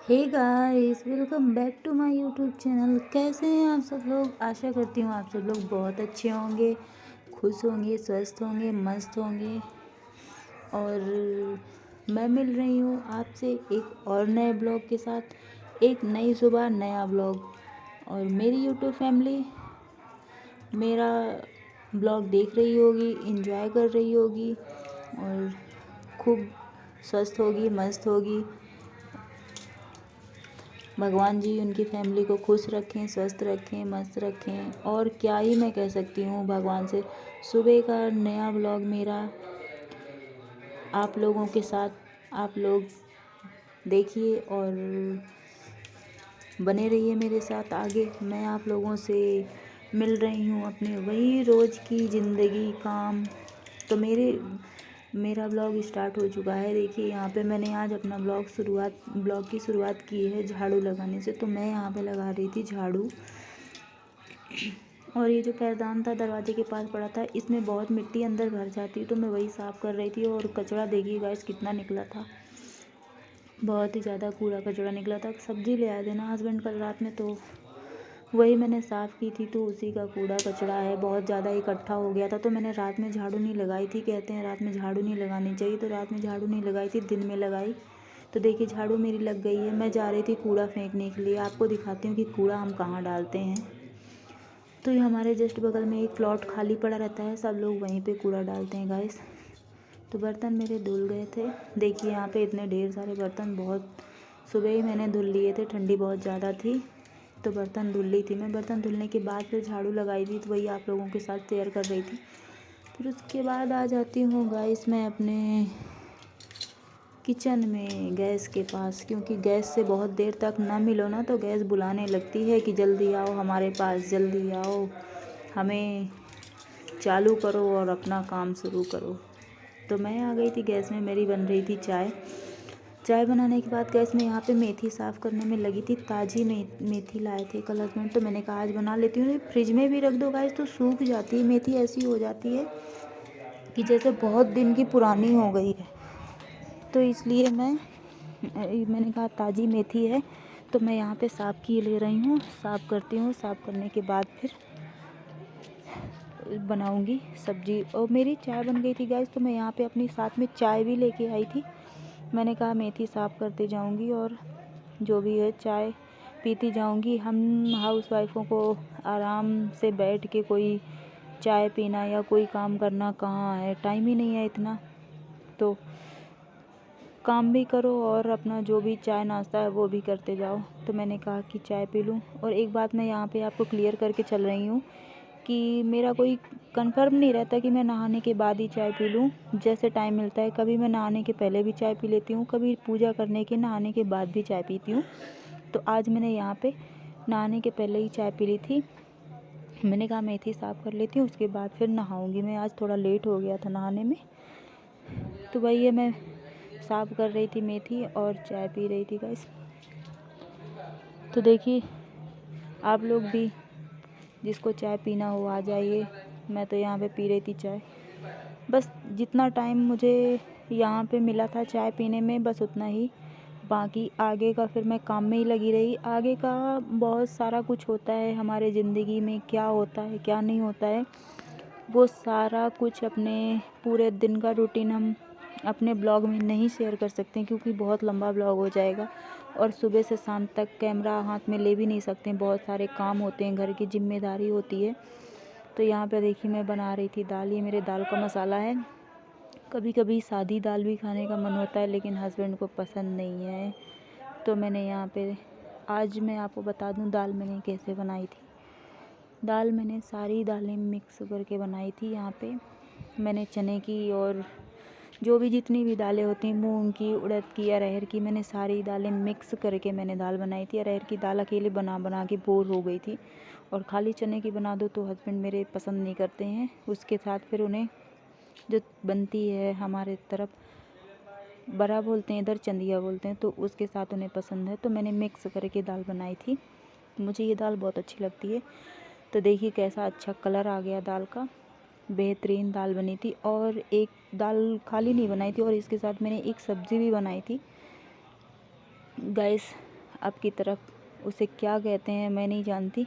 Hey guys, welcome back to my YouTube channel. कैसे हैं आप सब लोग? आशा करती हूँ आप सब लोग बहुत अच्छे होंगे, खुश होंगे, स्वस्थ होंगे, मस्त होंगे। और मैं मिल रही हूँ आपसे एक और नए ब्लॉग के साथ, एक नई सुबह नया ब्लॉग। और मेरी यूट्यूब फैमिली मेरा ब्लॉग देख रही होगी, एंजॉय कर रही होगी और खूब स्वस्थ होगी, मस्त होगी। भगवान जी उनकी फैमिली को खुश रखें, स्वस्थ रखें, मस्त रखें। और क्या ही मैं कह सकती हूँ भगवान से। सुबह का नया व्लॉग मेरा आप लोगों के साथ, आप लोग देखिए और बने रहिए मेरे साथ आगे। मैं आप लोगों से मिल रही हूँ अपने वही रोज़ की ज़िंदगी काम। तो मेरा ब्लॉग स्टार्ट हो चुका है। देखिए यहाँ पे मैंने आज अपना ब्लॉग की शुरुआत की है झाड़ू लगाने से। तो मैं यहाँ पे लगा रही थी झाड़ू। और ये जो पैरदान था दरवाजे के पास पड़ा था, इसमें बहुत मिट्टी अंदर भर जाती, तो मैं वही साफ़ कर रही थी। और कचरा देखिए गाइस कितना निकला था, बहुत ही ज़्यादा कूड़ा कचरा निकला था। सब्ज़ी ले आए थे ना हस्बैंड कल रात में, तो वही मैंने साफ़ की थी। तो उसी का कूड़ा कचरा है, बहुत ज़्यादा इकट्ठा हो गया था। तो मैंने रात में झाड़ू नहीं लगाई थी। कहते हैं रात में झाड़ू नहीं लगानी चाहिए, तो रात में झाड़ू नहीं लगाई थी, दिन में लगाई। तो देखिए झाड़ू मेरी लग गई है। मैं जा रही थी कूड़ा फेंकने के लिए। आपको दिखाती हूँ कि कूड़ा हम कहाँ डालते हैं। तो ये हमारे जस्ट बगल में एक प्लॉट खाली पड़ा रहता है, सब लोग वहीं पे कूड़ा डालते हैं गाइस। तो बर्तन मेरे धुल गए थे। देखिए यहाँ पे इतने ढेर सारे बर्तन, बहुत सुबह ही मैंने धुल लिए थे, ठंडी बहुत ज़्यादा थी तो बर्तन धुल ली थी मैं। बर्तन धुलने के बाद फिर झाड़ू लगाई थी, तो वही आप लोगों के साथ शेयर कर रही थी। फिर उसके बाद आ जाती हूँ गाइस मैं अपने किचन में, गैस के पास। क्योंकि गैस से बहुत देर तक ना मिलो ना तो गैस बुलाने लगती है कि जल्दी आओ हमारे पास, जल्दी आओ, हमें चालू करो और अपना काम शुरू करो। तो मैं आ गई थी गैस में, मेरी बन रही थी चाय बनाने के बाद गैस में यहाँ पे मेथी साफ़ करने में लगी थी। ताज़ी मेथी लाए थे कल हस्बैंड, तो मैंने कहा आज बना लेती हूँ। फ्रिज में भी रख दो गाइस तो सूख जाती है मेथी, ऐसी हो जाती है कि जैसे बहुत दिन की पुरानी हो गई है। तो इसलिए मैंने कहा ताज़ी मेथी है, तो मैं यहाँ पे साफ़ की ले रही हूँ, साफ़ करती हूँ। साफ़ करने के बाद फिर बनाऊंगी सब्जी। और मेरी चाय बन गई थी गैस, तो मैं यहाँ पे अपनी साथ में चाय भी लेके आई थी। मैंने कहा मेथी साफ़ करते जाऊंगी और जो भी है चाय पीती जाऊंगी। हम हाउस वाइफ़ों को आराम से बैठ के कोई चाय पीना या कोई काम करना कहाँ है, टाइम ही नहीं है इतना। तो काम भी करो और अपना जो भी चाय नाश्ता है वो भी करते जाओ। तो मैंने कहा कि चाय पी लूँ। और एक बात मैं यहाँ पे आपको क्लियर करके चल रही हूँ कि मेरा कोई कंफर्म नहीं रहता कि मैं नहाने के बाद ही चाय पी लूँ, जैसे टाइम मिलता है। कभी मैं नहाने के पहले भी चाय पी लेती हूँ, कभी पूजा करने के नहाने के बाद भी चाय पीती हूँ। तो आज मैंने यहाँ पे नहाने के पहले ही चाय पी ली थी। मैंने कहा मेथी साफ़ कर लेती हूँ, उसके बाद फिर नहाऊँगी मैं। आज थोड़ा लेट हो गया था नहाने में। तो वही है, मैं साफ़ कर रही थी मेथी और चाय पी रही थी गाइस। तो देखिए आप लोग भी जिसको चाय पीना हो आ जाइए। मैं तो यहाँ पे पी रही थी चाय। बस जितना टाइम मुझे यहाँ पे मिला था चाय पीने में, बस उतना ही। बाकी आगे का फिर मैं काम में ही लगी रही। आगे का बहुत सारा कुछ होता है हमारे ज़िंदगी में, क्या होता है क्या नहीं होता है, वो सारा कुछ अपने पूरे दिन का रूटीन हम अपने ब्लॉग में नहीं शेयर कर सकते, क्योंकि बहुत लंबा ब्लॉग हो जाएगा। और सुबह से शाम तक कैमरा हाथ में ले भी नहीं सकते, बहुत सारे काम होते हैं, घर की जिम्मेदारी होती है। तो यहाँ पे देखिए मैं बना रही थी दाल। ये मेरे दाल का मसाला है। कभी कभी सादी दाल भी खाने का मन होता है, लेकिन हस्बैंड को पसंद नहीं है। तो मैंने यहाँ पे, आज मैं आपको बता दूँ दाल मैंने कैसे बनाई थी। दाल मैंने सारी दालें मिक्स करके बनाई थी। यहाँ पे मैंने चने की और जो भी जितनी भी दालें होती हैं, मूंग की, उड़द की, अरहर की, मैंने सारी दालें मिक्स करके मैंने दाल बनाई थी। अरहर की दाल अकेले बना बना के बोर हो गई थी, और खाली चने की बना दो तो हस्बैंड मेरे पसंद नहीं करते हैं। उसके साथ फिर उन्हें जो बनती है हमारे तरफ बड़ा बोलते हैं, इधर चंदिया बोलते हैं, तो उसके साथ उन्हें पसंद है। तो मैंने मिक्स करके दाल बनाई थी। मुझे ये दाल बहुत अच्छी लगती है। तो देखिए कैसा अच्छा कलर आ गया दाल का, बेहतरीन दाल बनी थी। और एक दाल खाली नहीं बनाई थी, और इसके साथ मैंने एक सब्ज़ी भी बनाई थी गाइस। आपकी तरफ उसे क्या कहते हैं मैं नहीं जानती,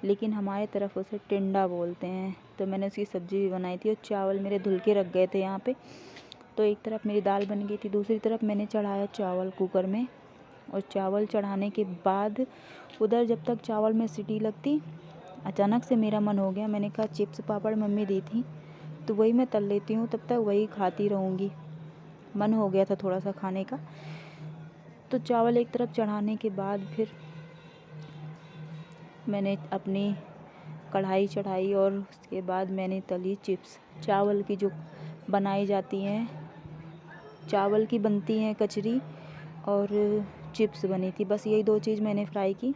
लेकिन हमारे तरफ उसे टिंडा बोलते हैं। तो मैंने उसकी सब्ज़ी भी बनाई थी और चावल मेरे धुल के रख गए थे यहाँ पे। तो एक तरफ मेरी दाल बन गई थी, दूसरी तरफ मैंने चढ़ाया चावल कुकर में। और चावल चढ़ाने के बाद उधर जब तक चावल में सीटी लगती, अचानक से मेरा मन हो गया, मैंने कहा चिप्स पापड़ मम्मी दी थी तो वही मैं तल लेती हूँ, तब तक वही खाती रहूँगी। मन हो गया था थोड़ा सा खाने का। तो चावल एक तरफ चढ़ाने के बाद फिर मैंने अपनी कढ़ाई चढ़ाई और उसके बाद मैंने तली चिप्स। चावल की जो बनाई जाती हैं, चावल की बनती हैं कचरी और चिप्स बनी थी, बस यही 2 चीज़ मैंने फ्राई की।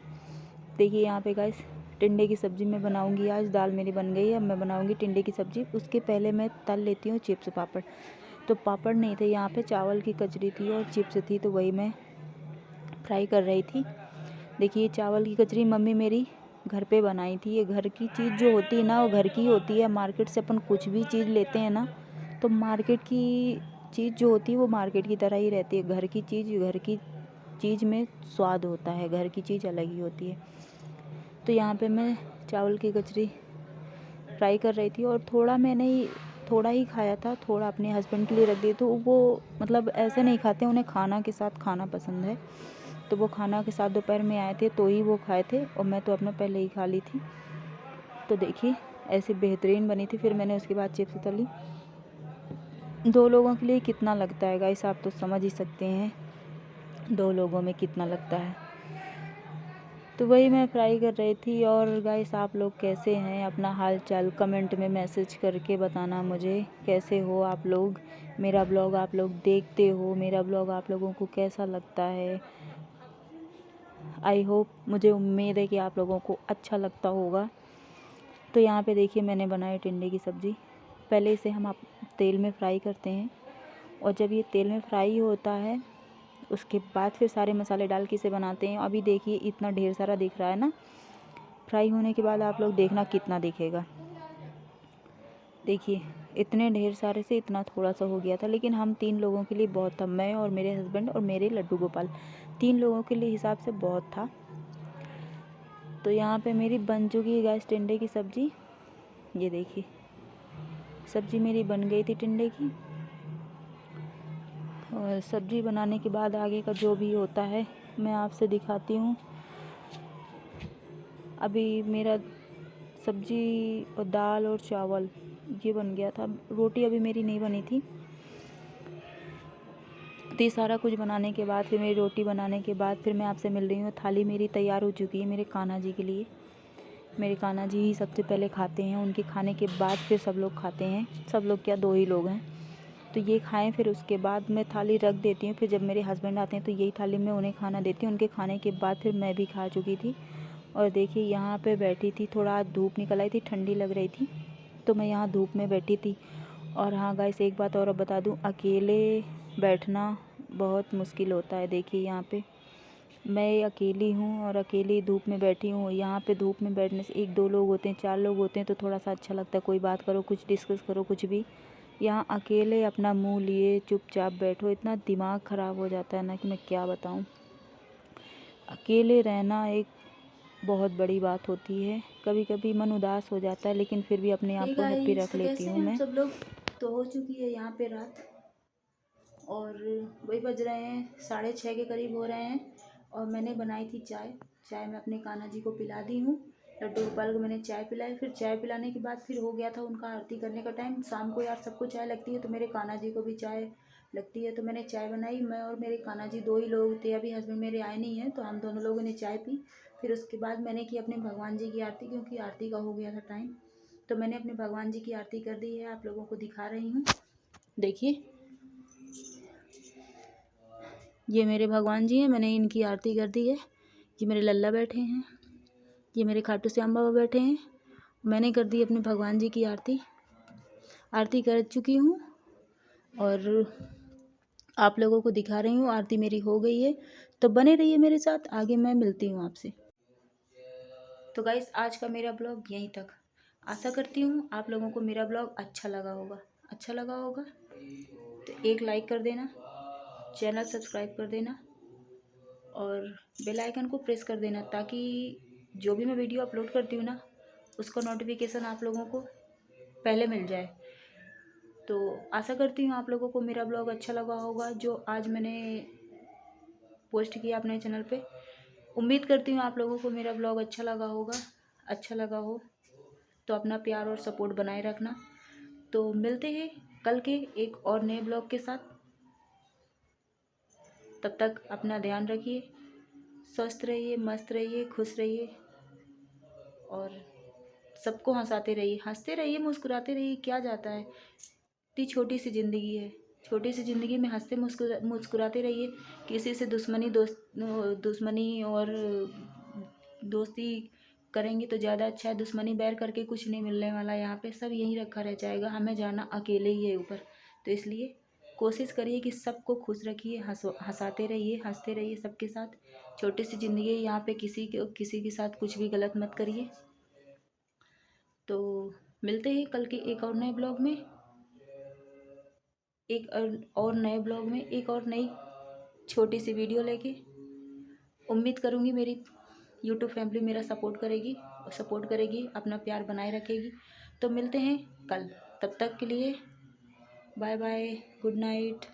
देखिए यहाँ पे गाइस टिंडे की सब्ज़ी मैं बनाऊंगी आज। दाल मेरी बन गई है, अब मैं बनाऊंगी टिंडे की सब्ज़ी। उसके पहले मैं तल लेती हूँ चिप्स पापड़। तो पापड़ नहीं थे यहाँ पे, चावल की कचरी थी और चिप्स थी, तो वही मैं फ्राई कर रही थी। देखिए चावल की कचरी मम्मी मेरी घर पे बनाई थी। ये घर की चीज़ जो होती है ना, वो घर की होती है। मार्केट से अपन कुछ भी चीज़ लेते हैं ना, तो मार्केट की चीज़ जो होती है वो मार्केट की तरह ही रहती है। घर की चीज़ में स्वाद होता है, घर की चीज़ अलग ही होती है। तो यहाँ पे मैं चावल की कचरी फ्राई कर रही थी और थोड़ा ही खाया था, थोड़ा अपने हस्बैंड के लिए रख दिए। तो वो मतलब ऐसे नहीं खाते, उन्हें खाना के साथ खाना पसंद है। तो वो खाना के साथ दोपहर में आए थे तो ही वो खाए थे और मैं तो अपना पहले ही खा ली थी। तो देखिए ऐसे बेहतरीन बनी थी। फिर मैंने उसके बाद चिप्स तली। 2 लोगों के लिए कितना लगता है गाइस, आप तो समझ ही सकते हैं 2 लोगों में कितना लगता है। तो वही मैं फ्राई कर रही थी। और गाइस आप लोग कैसे हैं, अपना हाल चाल कमेंट में मैसेज करके बताना मुझे, कैसे हो आप लोग। मेरा ब्लॉग आप लोग देखते हो, मेरा ब्लॉग आप लोगों को कैसा लगता है। आई होप, मुझे उम्मीद है कि आप लोगों को अच्छा लगता होगा। तो यहाँ पे देखिए मैंने बनाई टिंडे की सब्ज़ी। पहले इसे हम तेल में फ्राई करते हैं और जब ये तेल में फ्राई होता है उसके बाद फिर सारे मसाले डाल के इसे बनाते हैं। अभी देखिए इतना ढेर सारा दिख रहा है ना, फ्राई होने के बाद आप लोग देखना कितना दिखेगा। देखिए इतने ढेर सारे से इतना थोड़ा सा हो गया था, लेकिन हम 3 लोगों के लिए बहुत था। मैं और मेरे हस्बैंड और मेरे लड्डू गोपाल, 3 लोगों के लिए हिसाब से बहुत था। तो यहाँ पे मेरी बन चुकी है गैस टिंडे की सब्ज़ी। ये देखिए सब्ज़ी मेरी बन गई थी टिंडे की। और सब्ज़ी बनाने के बाद आगे का जो भी होता है मैं आपसे दिखाती हूँ। अभी मेरा सब्ज़ी और दाल और चावल ये बन गया था। रोटी अभी मेरी नहीं बनी थी। तो ये सारा कुछ बनाने के बाद फिर मेरी रोटी बनाने के बाद फिर मैं आपसे मिल रही हूँ। थाली मेरी तैयार हो चुकी है मेरे कान्हा जी के लिए। मेरे कान्हा जी ही सबसे पहले खाते हैं, उनके खाने के बाद फिर सब लोग खाते हैं। सब लोग क्या, 2 ही लोग हैं। तो ये खाएं, फिर उसके बाद मैं थाली रख देती हूँ। फिर जब मेरे हस्बैंड आते हैं तो यही थाली में उन्हें खाना देती हूँ। उनके खाने के बाद फिर मैं भी खा चुकी थी। और देखिए यहाँ पे बैठी थी, थोड़ा धूप निकल आई थी, ठंडी लग रही थी तो मैं यहाँ धूप में बैठी थी। और हाँ गाइस एक बात और बता दूँ, अकेले बैठना बहुत मुश्किल होता है। देखिए यहाँ पे मैं अकेली हूँ और अकेली धूप में बैठी हूँ। यहाँ पे धूप में बैठने से 1-2 लोग होते हैं, 4 लोग होते हैं तो थोड़ा सा अच्छा लगता है, कोई बात करो, कुछ डिस्कस करो, कुछ भी। यहाँ अकेले अपना मुंह लिए चुपचाप बैठो, इतना दिमाग ख़राब हो जाता है ना कि मैं क्या बताऊँ। अकेले रहना एक बहुत बड़ी बात होती है। कभी कभी मन उदास हो जाता है, लेकिन फिर भी अपने आप को हैप्पी रख लेती हूँ मैं। सब लोग तो हो चुकी है यहाँ पे रात और वही बज रहे हैं 6:30 के करीब हो रहे हैं। और मैंने बनाई थी चाय मैं अपने कान्हा जी को पिला दी हूँ। लड्डू गोपाल को मैंने चाय पिलाई। फिर चाय पिलाने के बाद फिर हो गया था उनका आरती करने का टाइम। शाम को यार सबको चाय लगती है तो मेरे कान्हा जी को भी चाय लगती है, तो मैंने चाय बनाई। मैं और मेरे कान्हा जी 2 ही लोग थे, अभी हस्बैंड मेरे आए नहीं हैं, तो हम दोनों लोगों ने चाय पी। फिर उसके बाद मैंने की अपने भगवान जी की आरती, क्योंकि आरती का हो गया था टाइम। तो मैंने अपने भगवान जी की आरती कर दी है, आप लोगों को दिखा रही हूँ। देखिए ये मेरे भगवान जी हैं, मैंने इनकी आरती कर दी है। ये मेरे लल्ला बैठे हैं, ये मेरे खाटू श्याम बाबा बैठे हैं। मैंने कर दी अपने भगवान जी की आरती कर चुकी हूँ और आप लोगों को दिखा रही हूँ। आरती मेरी हो गई है, तो बने रहिए मेरे साथ, आगे मैं मिलती हूँ आपसे। तो गाइस आज का मेरा ब्लॉग यहीं तक। आशा करती हूँ आप लोगों को मेरा ब्लॉग अच्छा लगा होगा। तो एक लाइक कर देना, चैनल सब्सक्राइब कर देना और बेल आइकन को प्रेस कर देना, ताकि जो भी मैं वीडियो अपलोड करती हूँ ना, उसका नोटिफिकेशन आप लोगों को पहले मिल जाए। तो आशा करती हूँ आप लोगों को मेरा ब्लॉग अच्छा लगा होगा, जो आज मैंने पोस्ट किया अपने चैनल पे। उम्मीद करती हूँ आप लोगों को मेरा ब्लॉग अच्छा लगा होगा। अच्छा लगा हो तो अपना प्यार और सपोर्ट बनाए रखना। तो मिलते हैं कल के एक और नए ब्लॉग के साथ। तब तक अपना ध्यान रखिए, स्वस्थ रहिए, मस्त रहिए, खुश रहिए और सबको हंसाते रहिए, हंसते रहिए, मुस्कुराते रहिए। क्या जाता है, इतनी छोटी सी ज़िंदगी है, छोटी सी ज़िंदगी में हंसते मुस्कुराते रहिए। किसी से दुश्मनी और दोस्ती करेंगे तो ज़्यादा अच्छा है। दुश्मनी बैर करके कुछ नहीं मिलने वाला, यहाँ पे सब यहीं रखा रह जाएगा, हमें जाना अकेले ही है ऊपर। तो इसलिए कोशिश करिए कि सबको खुश रखिए, हंसाते रहिए, हंसते रहिए सबके साथ। छोटी सी ज़िंदगी है, यहाँ पे किसी के साथ कुछ भी गलत मत करिए। तो मिलते हैं कल के एक और नए ब्लॉग में, और नए ब्लॉग में एक और नई छोटी सी वीडियो लेके। उम्मीद करूँगी मेरी यूट्यूब फैमिली मेरा सपोर्ट करेगी, अपना प्यार बनाए रखेगी। तो मिलते हैं कल, तब तक के लिए बाय बाय, गुड नाइट।